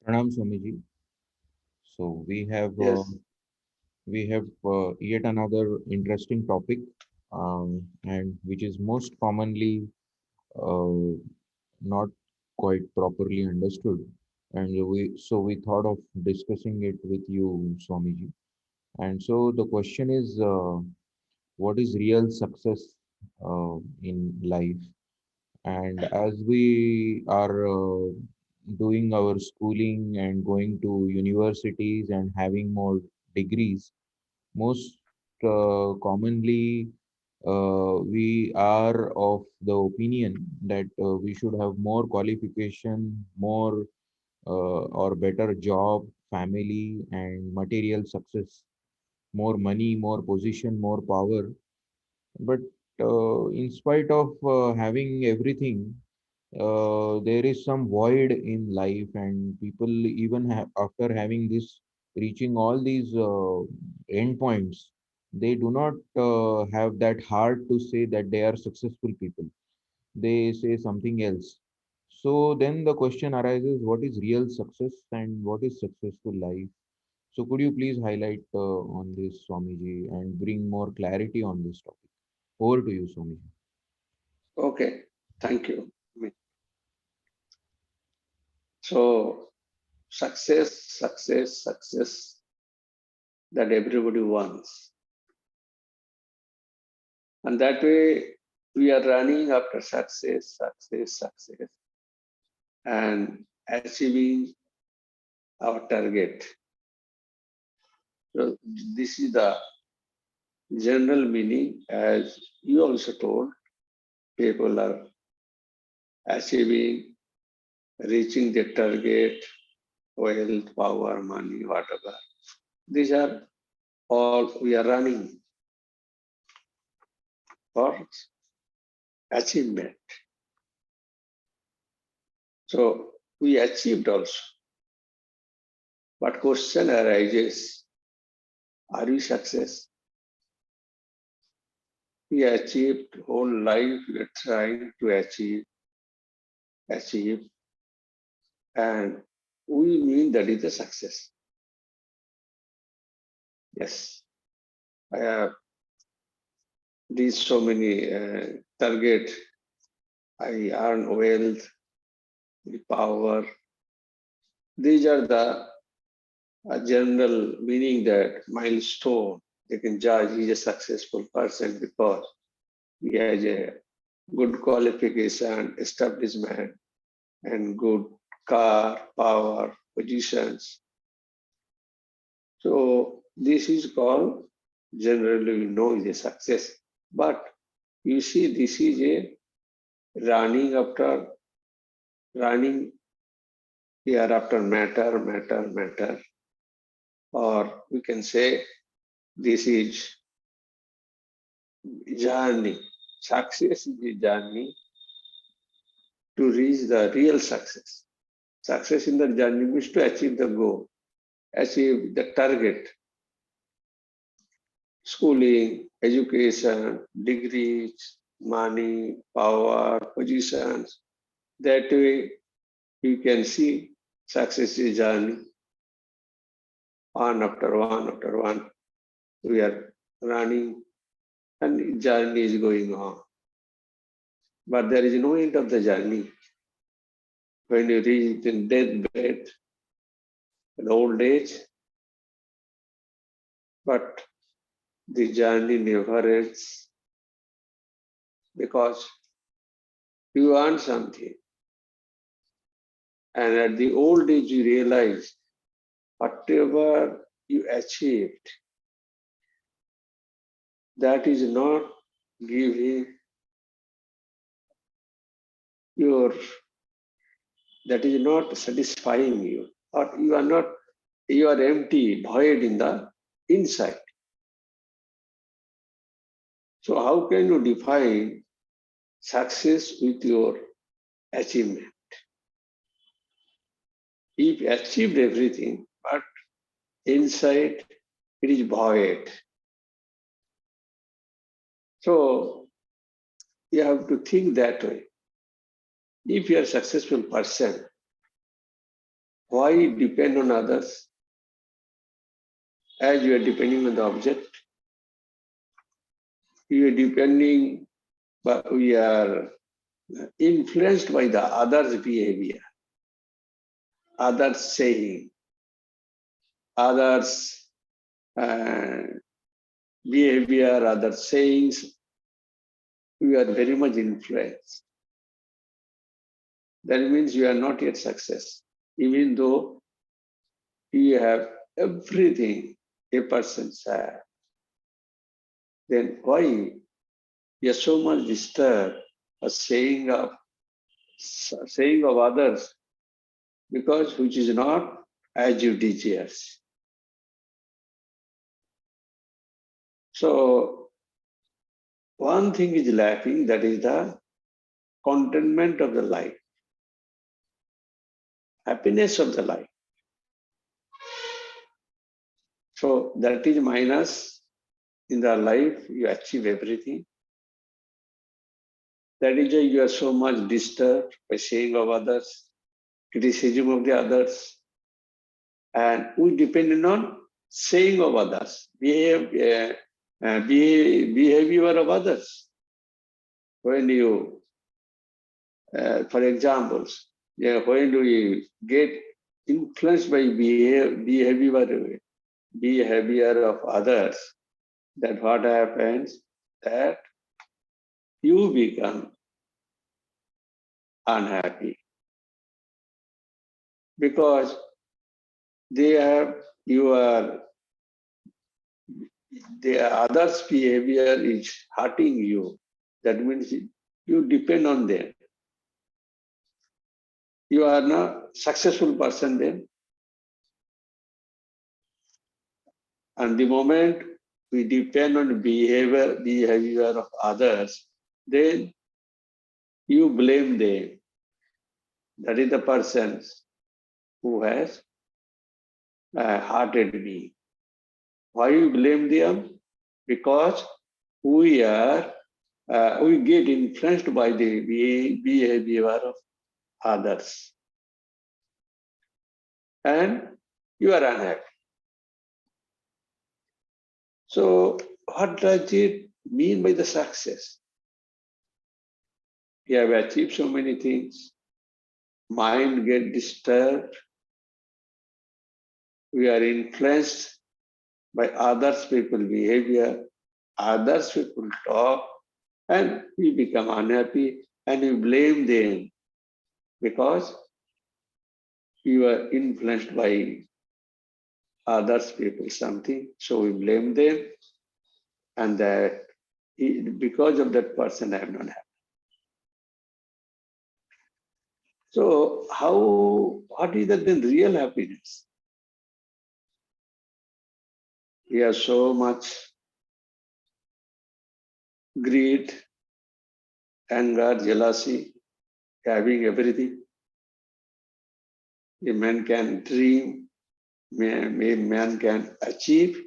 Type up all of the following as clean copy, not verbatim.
Pranam Swamiji. So Yes. we have yet another interesting topic, and which is most commonly uh, not quite properly understood. And we thought of discussing it with you, Swamiji. And so the question is, what is real success in life? And as we are doing our schooling and going to universities and having more degrees, most commonly we are of the opinion that we should have more qualification, more or better job, family, and material success, more money, more position, more power. But in spite of having everything, there is some void in life, and people even after having this, reaching all these endpoints, they do not have that heart to say that they are successful people. They say something else. So then the question arises: what is real success and what is successful life? So could you please highlight on this, Swamiji, and bring more clarity on this topic? Over to you, Swamiji. Okay. Thank you. So success that everybody wants. And that way we are running after success, and achieving our target. So this is the general meaning, as you also told, people are achieving, reaching their target, wealth, power, money, whatever. These are all we are running for achievement. So we achieved also. But question arises, are we success? We achieved whole life, we are trying to achieve, and we mean that is a success. Yes, I have these so many target. I earn wealth, the power. These are the general meaning that milestone. They can judge he's a successful person because he has a good qualification, establishment, and good car, power, positions. So this is called generally we know is a success. But you see, this is a running after running here after matter, or we can say this is journey. Success is a journey to reach the real success. Success in the journey means to achieve the goal, achieve the target, schooling, education, degrees, money, power, positions. That way you can see success is journey, one after one after one. We are running and journey is going on. But there is no end of the journey. When you reach in deathbed, in old age, but the journey never ends because you earn something. And at the old age, you realize whatever you achieved, that is not giving your, that is not satisfying you, or you are not, you are empty, void in the inside. So how can you define success with your achievement? If you achieved everything, but inside it is void. So you have to think that way. If you are a successful person, Why depend on others? As you are depending on the object, you are depending, but we are influenced by the other's behavior, others saying, others uh, behavior, other sayings. We are very much influenced. That means you are not yet success, even though you have everything a person has. Then why you are so much disturbed by saying of others, because which is not as you desire. So one thing is lacking, that is the contentment of the life, happiness of the life. So that is minus. In the life, you achieve everything. That is why you are so much disturbed by saying of others, criticism of the others, and we depend on saying of others, behavior of others. When you, for examples, when we get influenced by behavior of others, that what happens, that you become unhappy, because the others' behavior is hurting you. That means you depend on them. You are not successful person then. And the moment we depend on behavior of others, then you blame them. That is the person who has hurted me. Why you blame them? Because we get influenced by the behavior of others, and you are unhappy. So what does it mean by the success? We have achieved so many things. Mind get disturbed. We are influenced by others people's behavior, others people talk, and we become unhappy and we blame them because you are influenced by others people something. So we blame them, and that because of that person I am not happy. So what is that then real happiness? We have so much greed, anger, jealousy, having everything. A man can dream, man can achieve.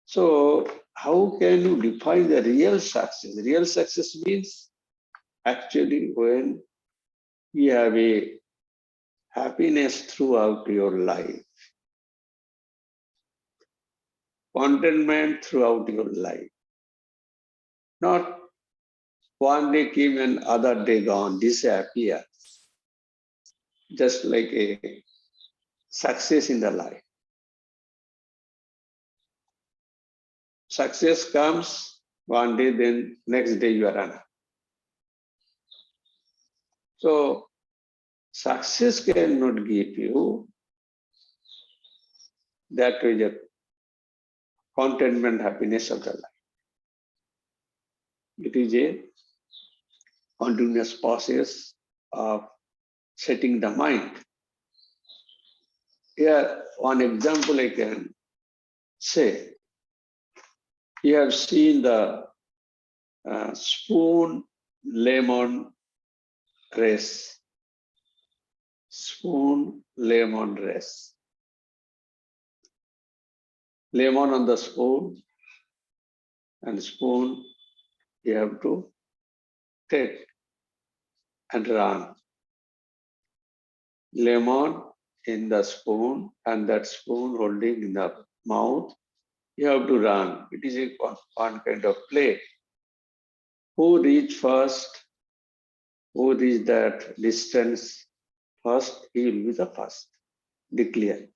So how can you define the real success? Real success means actually when you have a happiness throughout your life, contentment throughout your life. Not one day came and other day gone, disappear. Just like a success in the life. Success comes one day, then next day you are unhappy. So success cannot give you that way the contentment, happiness of the life. It is a continuous process of setting the mind. Here, one example I can say. You have seen the spoon lemon race. Spoon lemon race. Lemon on the spoon, and spoon you have to take and run. lemon in the spoon and that spoon holding in the mouth, you have to run. It is one kind of play. Who reach first, who reach that distance first, he will be the first, declare.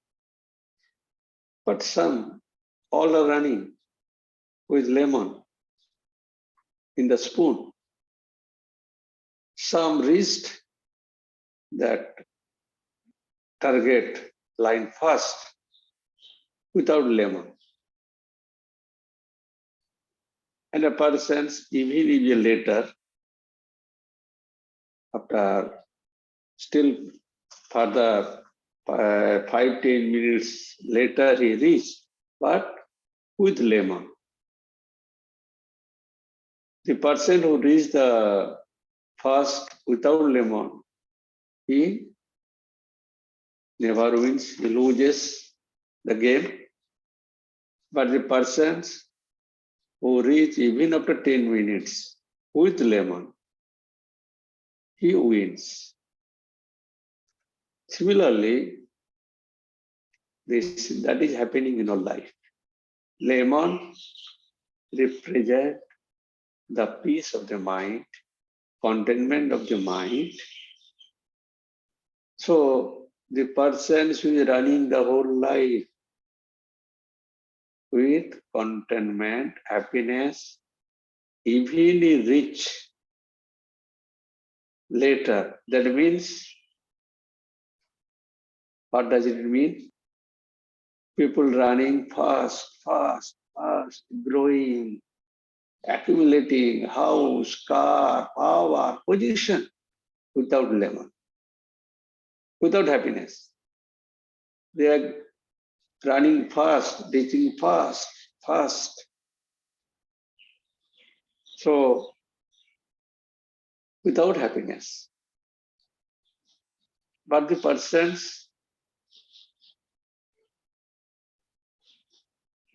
But some, all are running with lemon in the spoon. Some reached that target line first without lemon. And a person's, even if later, after still further 5-10 minutes later he reached, but with lemon. The person who reached the first without lemon, he never wins, he loses the game. But the persons who reach even after 10 minutes with lemon, he wins. Similarly, that is happening in our life. Lemon represents the peace of the mind, contentment of the mind. So the person who is running the whole life with contentment, happiness, even he reach later. That means, what does it mean? People running fast, growing, accumulating house, car, power, position without lemon, without happiness. They are running fast, reaching fast. So, without happiness. But the persons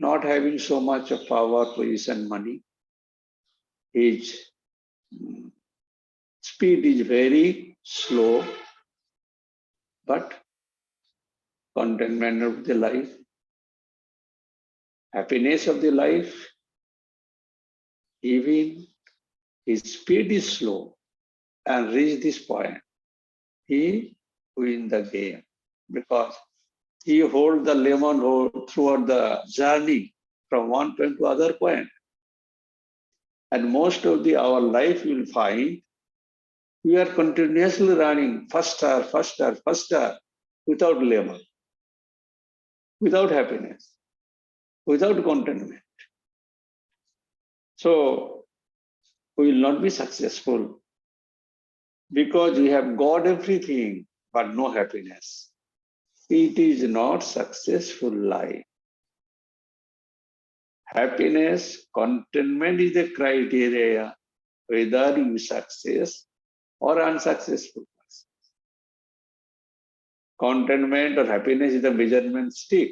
not having so much of power, position, money, his speed is very slow, but contentment of the life, happiness of the life, even his speed is slow and reach this point, he win the game because he hold the lemon hold throughout the journey from one point to other point. And most of our life you will find we are continuously running faster without lemon, without happiness, without contentment. So we will not be successful because we have got everything but no happiness. It is not successful life. Happiness, contentment is the criteria whether you success or unsuccessful. Contentment or happiness is the measurement stick.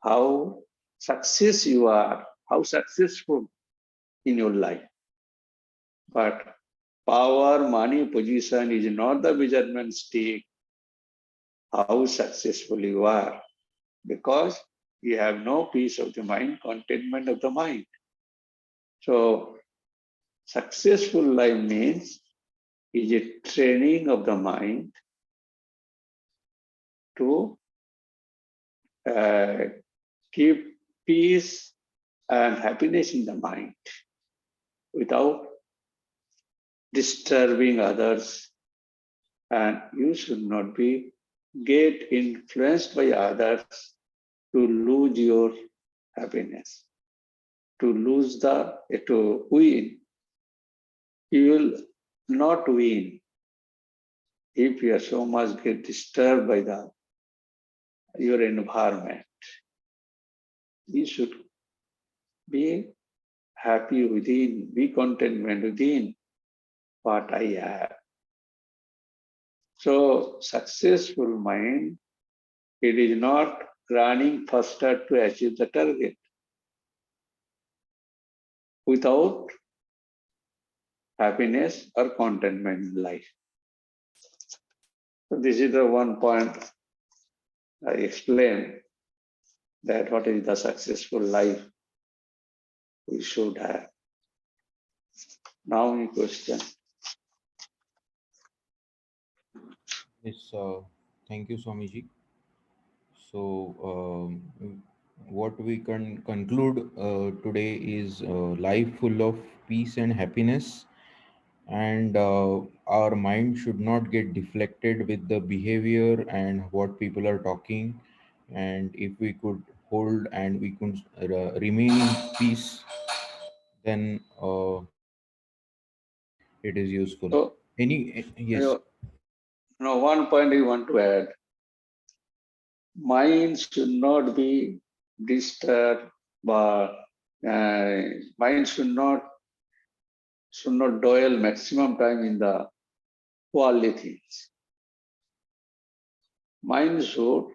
How success you are, how successful in your life. But power, money, position is not the measurement stick how successful you are, because you have no peace of the mind, contentment of the mind. So successful life means is a training of the mind to keep peace and happiness in the mind without disturbing others, and you should not be get influenced by others to lose your happiness, to win. You will not win if you are so much get disturbed by your environment. You should be happy within, be contentment within what I have. So successful mind, it is not running faster to achieve the target without happiness or contentment in life. So this is the one point I explained, that what is the successful life we should have. Now any question? Yes, thank you, Swamiji. So, what we can conclude today is life full of peace and happiness, and our mind should not get deflected with the behavior and what people are talking. And if we could hold and we could remain in peace, then it is useful. So, Yes. one point I want to add. Mind should not be disturbed, but mind should not dwell maximum time in the worldly things. Mind should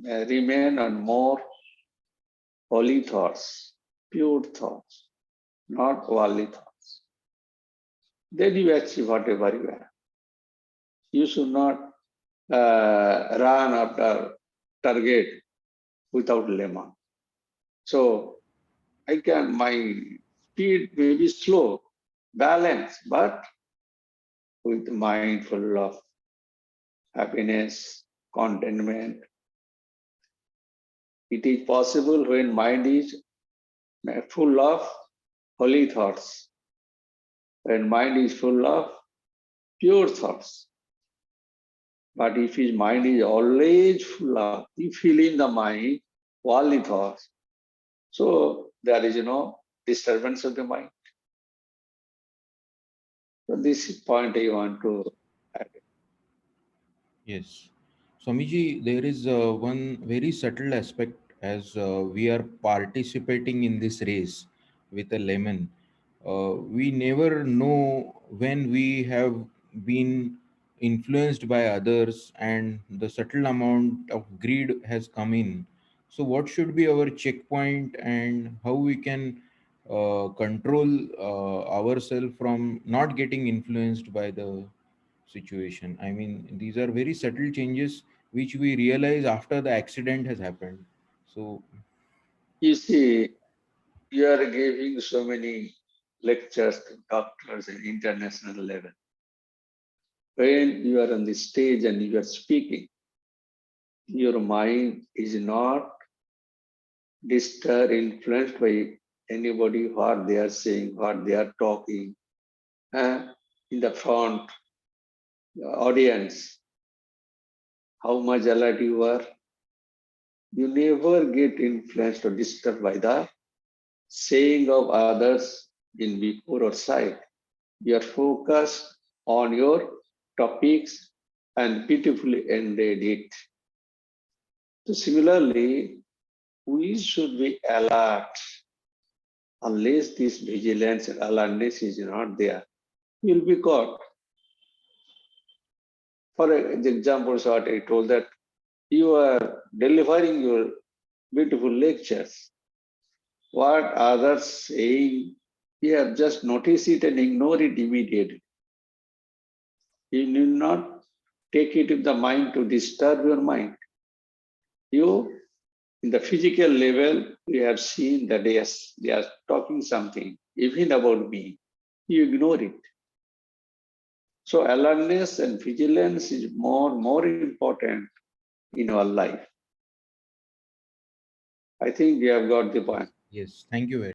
remain on more holy thoughts, pure thoughts, not worldly thoughts. Then you achieve whatever you have. You should not run after target without lemon. So my speed may be slow, balanced, but with mind full of happiness, contentment. It is possible when mind is full of holy thoughts, when mind is full of pure thoughts. But if his mind is always full of, you fill in the mind worldly thoughts, so there is no disturbance of the mind. So this is point I want to add. Yes. Swamiji, there is one very subtle aspect as we are participating in this race with a lemon. We never know when we have been influenced by others and the subtle amount of greed has come in. So, what should be our checkpoint and how we can control ourselves from not getting influenced by the situation? I mean, these are very subtle changes which we realize after the accident has happened. So, You see, you are giving so many lectures to doctors at international level. When you are on the stage and you are speaking, your mind is not disturbed, influenced by anybody, what they are saying, what they are talking. In the front audience, how much alert you are, you never get influenced or disturbed by the saying of others in before or side. You are focused on your topics and beautifully ended it. So similarly, we should be alert. Unless this vigilance and alertness is not there, you will be caught. For example, what I told, that you are delivering your beautiful lectures. What others saying, you have just notice it and ignore it immediately. You need not take it in the mind to disturb your mind. You, in the physical level, we have seen that yes, they are talking something, even about me. You ignore it. So awareness and vigilance is more important in our life. I think we have got the point. yes, thank you very